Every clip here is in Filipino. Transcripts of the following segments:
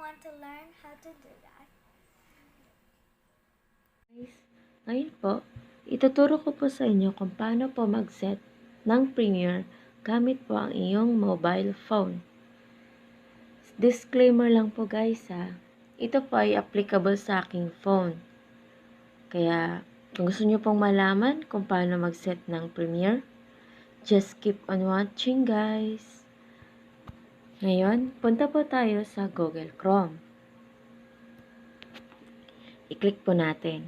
want to learn how to do that. Guys, ngayon po, ituturo ko po sa inyo kung paano po mag-set ng Premiere gamit po ang iyong mobile phone. Disclaimer lang po guys ha, ito po ay applicable sa aking phone. Kaya kung gusto nyo pong malaman kung paano mag-set ng Premiere, just keep on watching guys. Ngayon, punta po tayo sa Google Chrome. I-click po natin.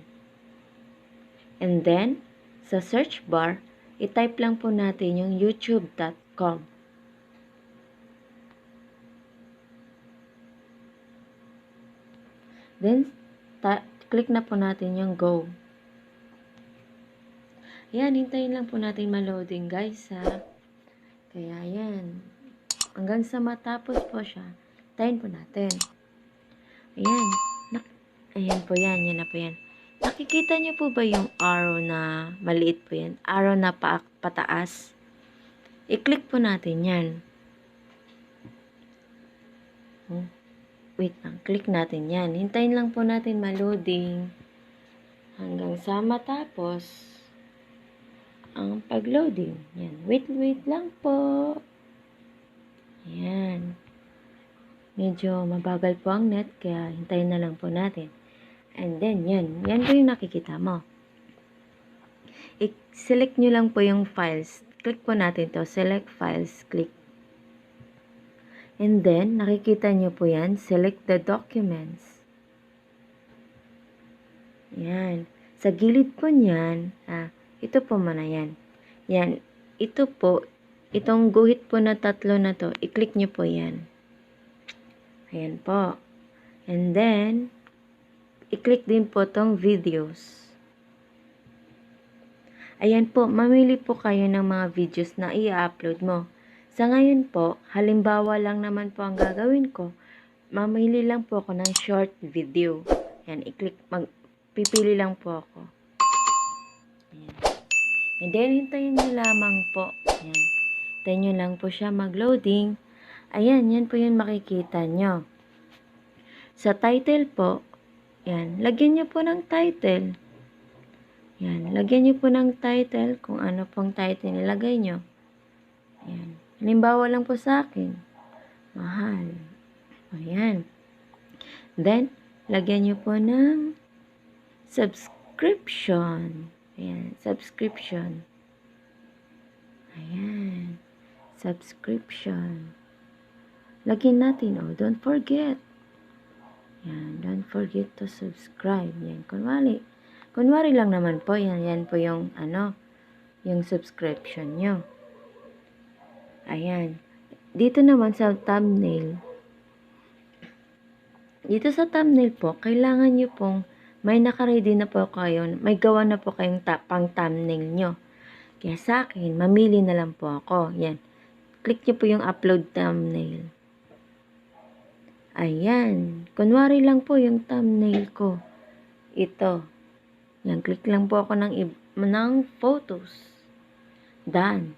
And then, sa search bar, i-type lang po natin yung youtube.com. Then, click na po natin yung go. Ayan, hintayin lang po natin ma-loading guys ha. Kaya ayan, hanggang sa matapos po siya, hintayin po natin. Ayan, ayan po yan, yan na po yan. Nakikita niyo po ba yung arrow na maliit po yan? Arrow na pataas. I-click po natin yan. Wait lang, click natin yan. Hintayin lang po natin ma-loading hanggang sa matapos ang pag-loading. Yan, wait lang po. Ayan. Medyo mabagal po ang net, kaya hintayin na lang po natin. And then, yan po yung nakikita mo. I-select nyo lang po yung files. Click po natin to, select files, click. And then, nakikita nyo po yan, select the documents. Yan. Sa gilid po niyan, ito po muna yan. Yan, ito po, itong guhit po na tatlo na to, i-click nyo po yan. Ayan po. And then, i-click din po tong videos. Ayan po, mamili po kayo ng mga videos na i-upload mo. Sa ngayon po, halimbawa lang naman po ang gagawin ko. Mamili lang po ako ng short video. Ayan, i-click, pipili lang po ako. Ayan. And then, hintayin nyo lamang po. Ayan. Hintayin nyo lang po siya mag-loading. Ayan, yan po yung makikita nyo. Sa title po, yan, lagyan nyo po ng title. Yan, lagyan nyo po ng title kung ano pong title nilagay nyo. Yan. Halimbawa lang po sa akin, mahal. Ayan. Then, lagyan nyo po ng subscription. Ayan, subscription. Ayan, subscription. Lagyan natin, don't forget. Yan, don't forget to subscribe. Yan, kunwari lang naman po, yan po yung, yung subscription nyo. Ayan. Dito naman sa thumbnail. Dito sa thumbnail po, kailangan nyo pong, may nakaready na po kayo, may gawa na po kayong pang thumbnail nyo. Kaya sa akin, mamili na lang po ako. Yan. Click nyo po yung upload thumbnail. Ayan. Kunwari lang po yung thumbnail ko. Ito. Yan. Click lang po ako ng photos. Done.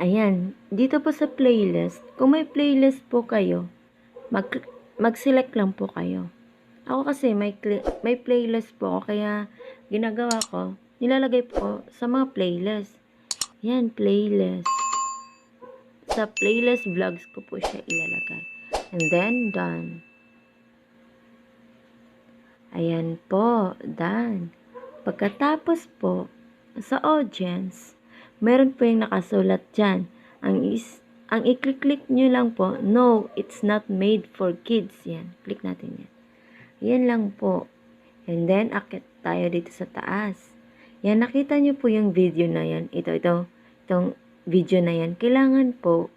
Ayan. Dito po sa playlist, kung may playlist po kayo, mag-select lang po kayo. Ako kasi may playlist po ako, kaya ginagawa ko, nilalagay po sa mga playlist. Yan, playlist. Sa playlist vlogs ko po siya ilalagay. And then, done. Ayan po, done. Pagkatapos po, sa audience, meron po yung nakasulat dyan. Ang i-click nyo lang po, no, it's not made for kids. Yan, click natin yan. Yan lang po. And then, akit tayo dito sa taas. Yan, nakita nyo po yung video na yan. Itong video na yan. Kailangan po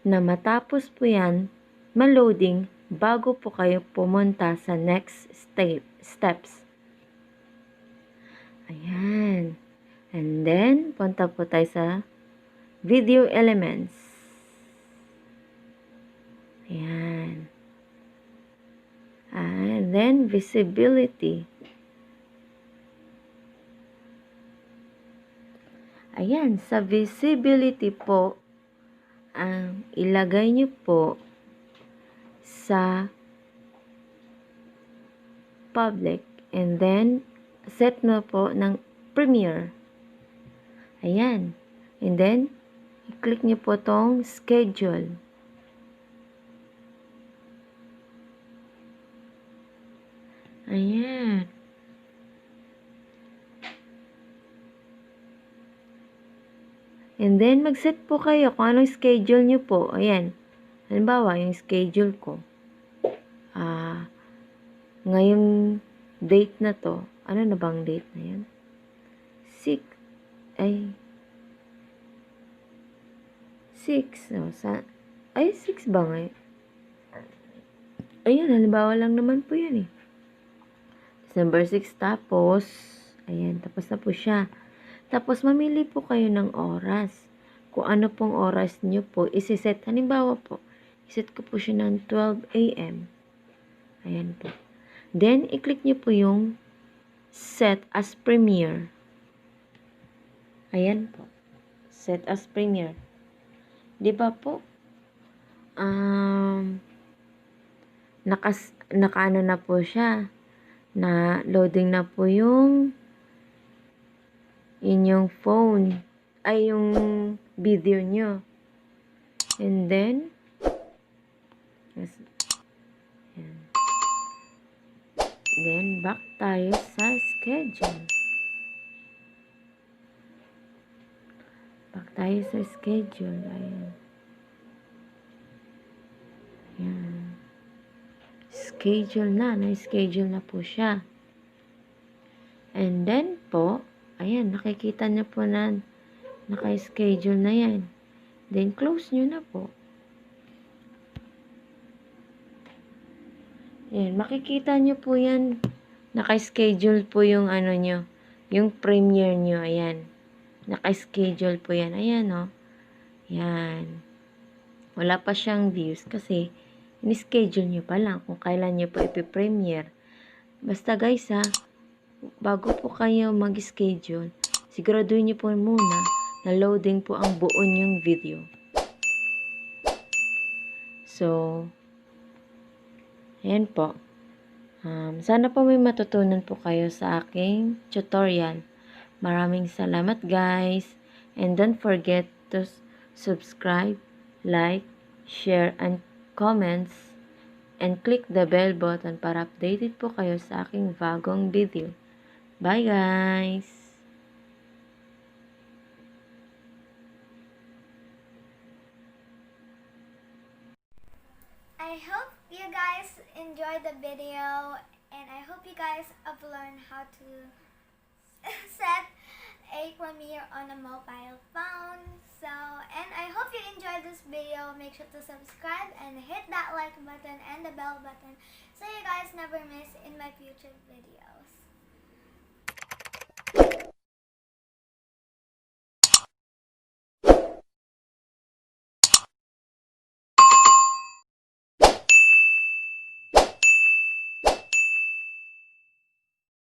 na matapos po yan, ma-loading bago po kayo pumunta sa next steps. Ayan. And then, punta po tayo sa video elements. Ayan. And then, visibility. Ayan, sa visibility po, ilagay nyo po sa public. And then, set mo po ng Premiere. Ayan. And then, i-click nyo po tong schedule. Ayan. And then, mag-set po kayo kung anong schedule nyo po. Ayan. Halimbawa, yung schedule ko. Ngayong date na to. Ano na bang date na yan? 6. 6. No, 6 ba ngayon? Ayan, halimbawa lang naman po yan eh. December 6, tapos, ayan, tapos na po siya. Tapos, mamili po kayo ng oras. Kung ano pong oras nyo po, isiset. Halimbawa po, iset ko po siya ng 12 a.m. Ayan po. Then, i-click nyo po yung set as premiere. Ayan po. Set as premiere. Di ba po? Nakaano na po siya. Na loading na po yung inyong phone. Ay, yung video nyo. And then, yan. Then, back tayo sa schedule. Back tayo sa schedule. Ayan. Ayan. Schedule na. Na-schedule na po siya. And then po, ayan, nakikita niyo po na naka-schedule na yan. Then, close nyo na po. Ayan, makikita nyo po yan. Naka-schedule po yung ano nyo. Yung premiere nyo, ayan. Naka-schedule po yan. Ayan, o. Ayan. Wala pa siyang views kasi in-schedule nyo pa lang kung kailan nyo po ipipremiere. Basta guys, bago po kayo mag-schedule, siguraduhin nyo po muna na loading po ang buo nyong video. So, ayan po. Sana po may matutunan po kayo sa aking tutorial. Maraming salamat guys. And don't forget to subscribe, like, share, and comments. And click the bell button para updated po kayo sa aking bagong video. Bye guys! I hope you guys enjoyed the video, and I hope you guys have learned how to set a Premiere on a mobile phone. So, and I hope you enjoyed this video. Make sure to subscribe and hit that like button and the bell button so you guys never miss in my future videos.